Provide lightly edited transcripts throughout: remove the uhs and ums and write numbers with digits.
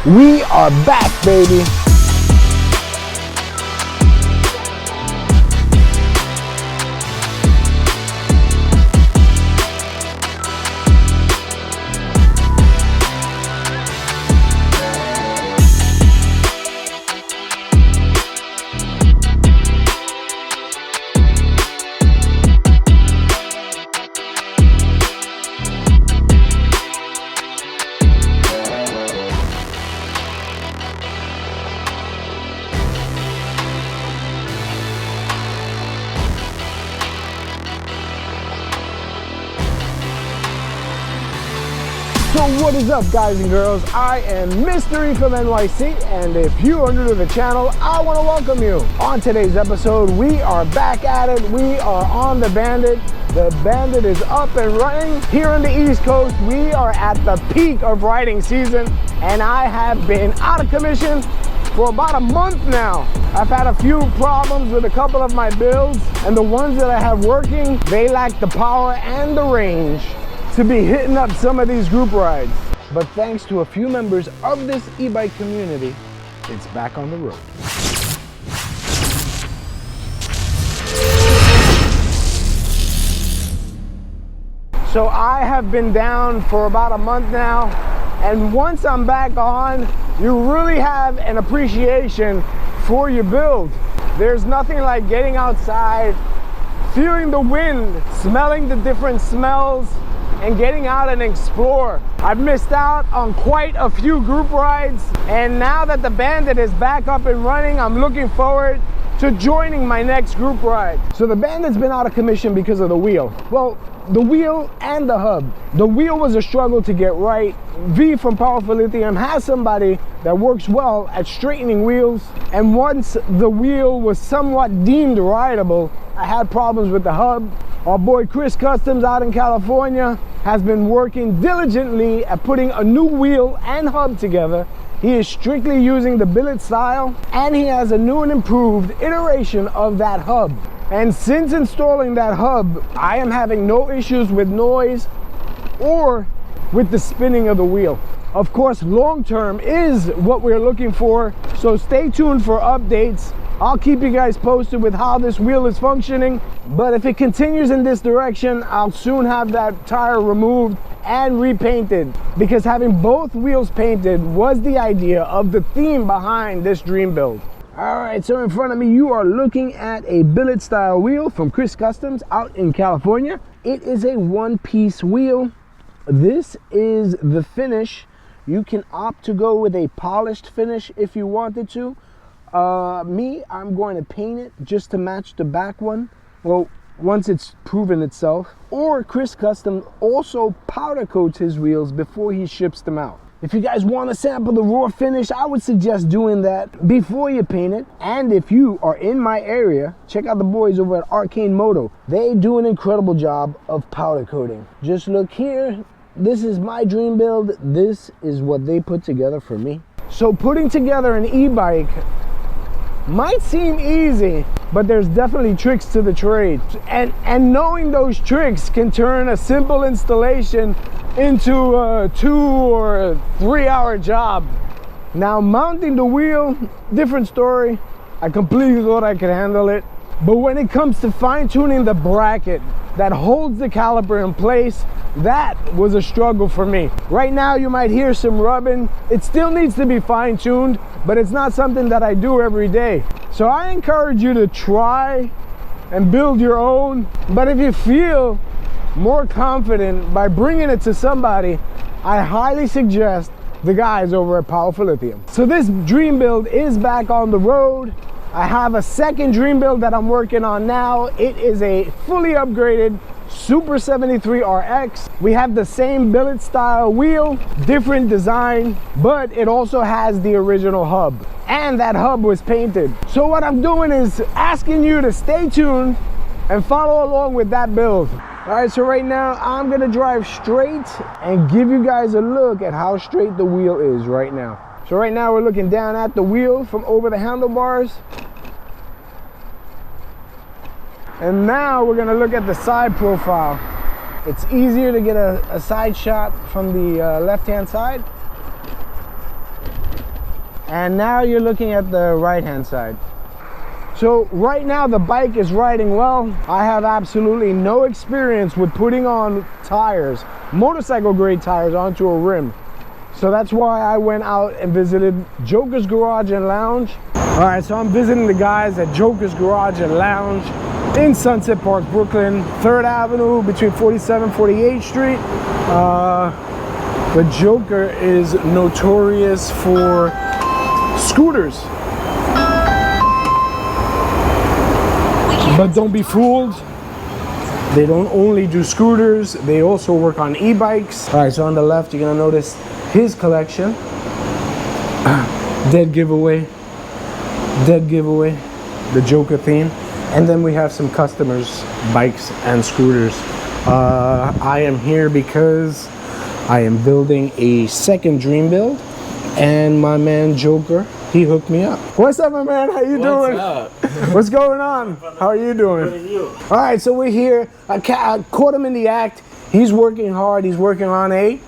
We are back, baby. So what is up, guys and girls? I am Mystery from NYC, and if you are new to the channel, I want to welcome you. On today's episode, we are back at it. We are on the Bandit. The Bandit is up and running. Here on the East Coast, we are at the peak of riding season, and I have been out of commission for about a month now. I've had a few problems with a couple of my builds, and the ones that I have working, they lack the power and the range to be hitting up some of these group rides. But thanks to a few members of this e-bike community, it's back on the road. So I have been down for about a month now, and once I'm back on, you really have an appreciation for your build. There's nothing like getting outside, feeling the wind, smelling the different smells, and getting out and explore. I've missed out on quite a few group rides, and now that the Bandit is back up and running, I'm looking forward to joining my next group ride. So the Bandit's been out of commission because of the wheel. Well, the wheel and the hub. The wheel was a struggle to get right. V from Powerful Lithium has somebody that works well at straightening wheels, and once the wheel was somewhat deemed rideable, I had problems with the hub. Our boy Chris Customs out in California has been working diligently at putting a new wheel and hub together. He is strictly using the billet style, and he has a new and improved iteration of that hub. And since installing that hub, I am having no issues with noise or with the spinning of the wheel. Of course, long term is what we're looking for, so stay tuned for updates. I'll keep you guys posted with how this wheel is functioning, but if it continues in this direction, I'll soon have that tire removed and repainted, because having both wheels painted was the idea of the theme behind this dream build. All right, so in front of me, you are looking at a billet style wheel from Chris Customs out in California. It is a one-piece wheel. This is the finish. You can opt to go with a polished finish if you wanted to. I'm going to paint it just to match the back one. Well, once it's proven itself. Or Chris Custom also powder coats his wheels before he ships them out. If you guys want to sample the raw finish, I would suggest doing that before you paint it. And if you are in my area, check out the boys over at Arcane Moto. They do an incredible job of powder coating. Just look here. This is my dream build. This is what they put together for me. So putting together an e-bike might seem easy, but there's definitely tricks to the trade. And knowing those tricks can turn a simple installation into a 2 or 3 hour job. Now, mounting the wheel, different story. I completely thought I could handle it. But when it comes to fine-tuning the bracket that holds the caliper in place, that was a struggle for me. Right now, you might hear some rubbing. It still needs to be fine-tuned, but it's not something that I do every day. So I encourage you to try and build your own. But if you feel more confident by bringing it to somebody, I highly suggest the guys over at Powerful Lithium. So this dream build is back on the road. I have a second dream build that I'm working on now. It is a fully upgraded Super 73 RX. We have the same billet style wheel, different design, but it also has the original hub, and that hub was painted. So what I'm doing is asking you to stay tuned and follow along with that build. All right, so right now I'm gonna drive straight and give you guys a look at how straight the wheel is right now. So right now we're looking down at the wheel from over the handlebars. And now we're gonna look at the side profile. It's easier to get a side shot from the left-hand side. and now you're looking at the right hand side. So right now the bike is riding well. I have absolutely no experience with putting on tires, motorcycle grade tires, onto a rim. So that's why I went out and visited Joker's Garage and Lounge. All right, so I'm visiting the guys at Joker's Garage and Lounge in Sunset Park, Brooklyn, 3rd Avenue between 47th and 48th Street. The Joker is notorious for scooters. But don't be fooled. They don't only do scooters, they also work on e-bikes. All right, so on the left, you're gonna notice his collection. Dead giveaway, the Joker theme. And then we have some customers' bikes and scooters. I am here because I am building a second dream build, and my man Joker, he hooked me up. What's up, my man? How you doing? What's up? What's going on? How are you doing? Good, you? All right, so we're here. I caught him in the act. He's working hard. He's working on a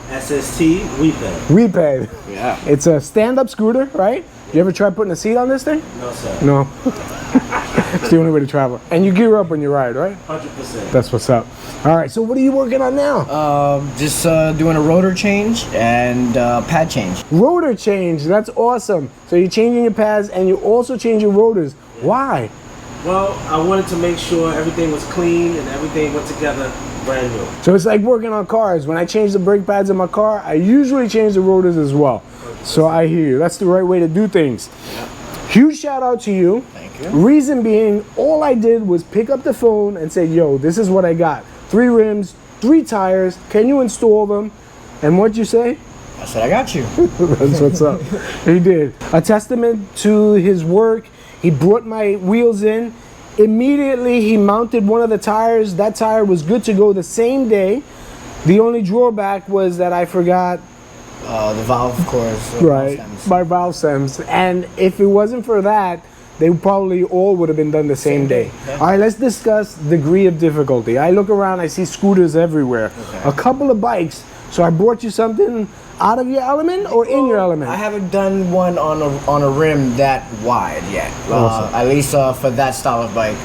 SST Reped. Reped. Yeah. It's a stand-up scooter, right? You ever try putting a seat on this thing? No, sir. No. It's the only way to travel. And you gear up when you ride, right? 100%. That's what's up. All right, so what are you working on now? Just doing a rotor change and pad change. Rotor change, that's awesome. So you're changing your pads and you also change your rotors. Why? Well, I wanted to make sure everything was clean and everything went together brand new. So it's like working on cars. When I change the brake pads in my car, I usually change the rotors as well. So I hear you. That's the right way to do things. Yeah. Huge shout out to you. Thank you. Reason being, all I did was pick up the phone and say, yo, this is what I got. 3 rims, 3 tires. Can you install them? And what'd you say? I said, I got you. That's what's up. He did. A testament to his work. He brought my wheels in. Immediately, he mounted one of the tires. That tire was good to go the same day. The only drawback was that I forgot The valve, of course. right, my valve stems. And if it wasn't for that, they probably all would have been done the same day. Yeah. All right, let's discuss degree of difficulty. I look around, I see scooters everywhere. Okay. A couple of bikes. So I brought you something out of your element or in your element? I haven't done one on a rim that wide yet. Awesome. At least for that style of bike.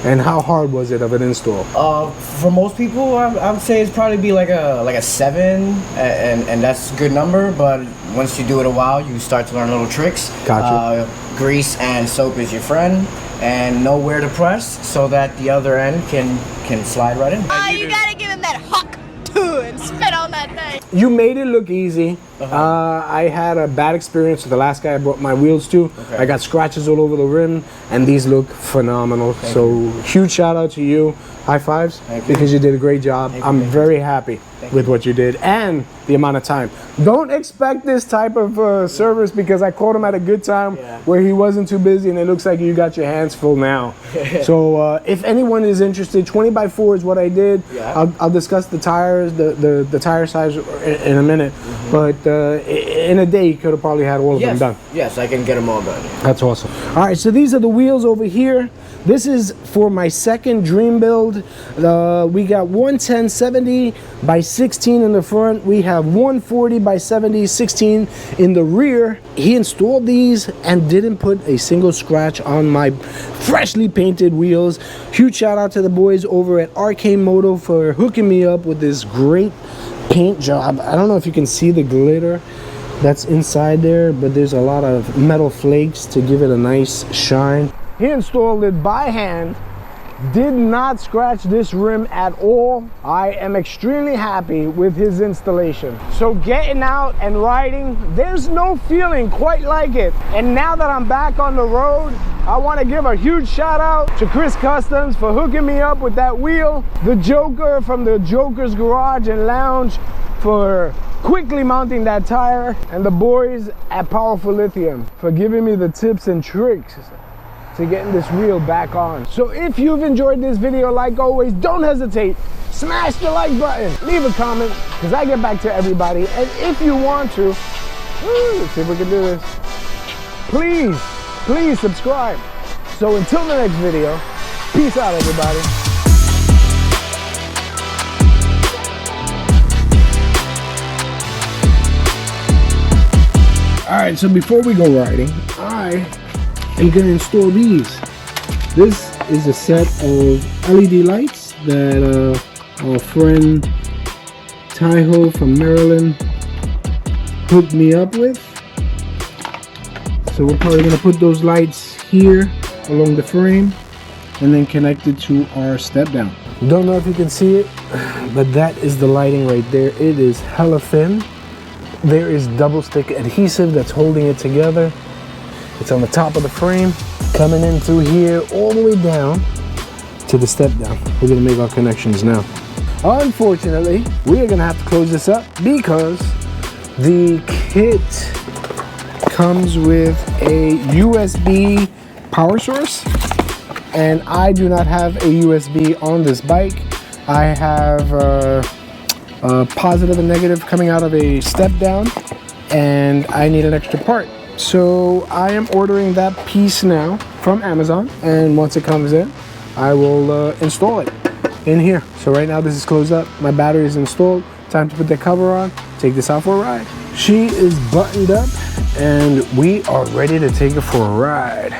And how hard was it of an install? For most people, I would say it's probably be like a 7, and that's a good number. But once you do it a while, you start to learn little tricks. Gotcha. Grease and soap is your friend, and know where to press so that the other end can slide right in. Oh, you gotta give him that huck too and spit on that thing. You made it look easy. I had a bad experience with the last guy I brought my wheels to. Okay. I got scratches all over the rim, and these look phenomenal. So huge shout out to you. High fives, because you did a great job. I'm very happy with what you did and the amount of time. Don't expect this type of service, because I caught him at a good time where he wasn't too busy, and it looks like you got your hands full now. So if anyone is interested, 20x4 is what I did. I'll discuss the tires, the tire size in a minute. But in a day, you could have probably had all of them done. Yes, I can get them all done. That's awesome. All right, so these are the wheels over here. This is for my second dream build. We got 110/70 by 16 in the front. We have 140 by 70, 16 in the rear. He installed these and didn't put a single scratch on my freshly painted wheels. Huge shout out to the boys over at RK Moto for hooking me up with this great paint job. I don't know if you can see the glitter that's inside there, but there's a lot of metal flakes to give it a nice shine. He installed it by hand, did not scratch this rim at all. I am extremely happy with his installation. So getting out and riding, there's no feeling quite like it. And now that I'm back on the road, I want to give a huge shout out to Chris Customs for hooking me up with that wheel, the Joker from the Joker's Garage and Lounge for quickly mounting that tire, and the boys at Powerful Lithium for giving me the tips and tricks to getting this wheel back on. So if you've enjoyed this video, like always, don't hesitate, smash the like button, leave a comment, because I get back to everybody. And if you want to, let's see if we can do this, please subscribe. So until the next video, peace out, everybody. All right, so before we go riding, I am gonna install these. This is a set of LED lights that our friend Taiho from Maryland hooked me up with. So we're probably gonna put those lights here along the frame and then connect it to our step down. Don't know if you can see it, but that is the lighting right there. It is hella thin. There is double stick adhesive that's holding it together. It's on the top of the frame, coming in through here all the way down to the step down. We're gonna make our connections now. Unfortunately, we are gonna have to close this up because the kit comes with a USB power source, and I do not have a USB on this bike. I have a positive and negative coming out of a step down, and I need an extra part. So I am ordering that piece now from Amazon, and once it comes in, I will install it in here. So right now this is closed up, my battery is installed, time to put the cover on, take this out for a ride. She is buttoned up and we are ready to take it for a ride.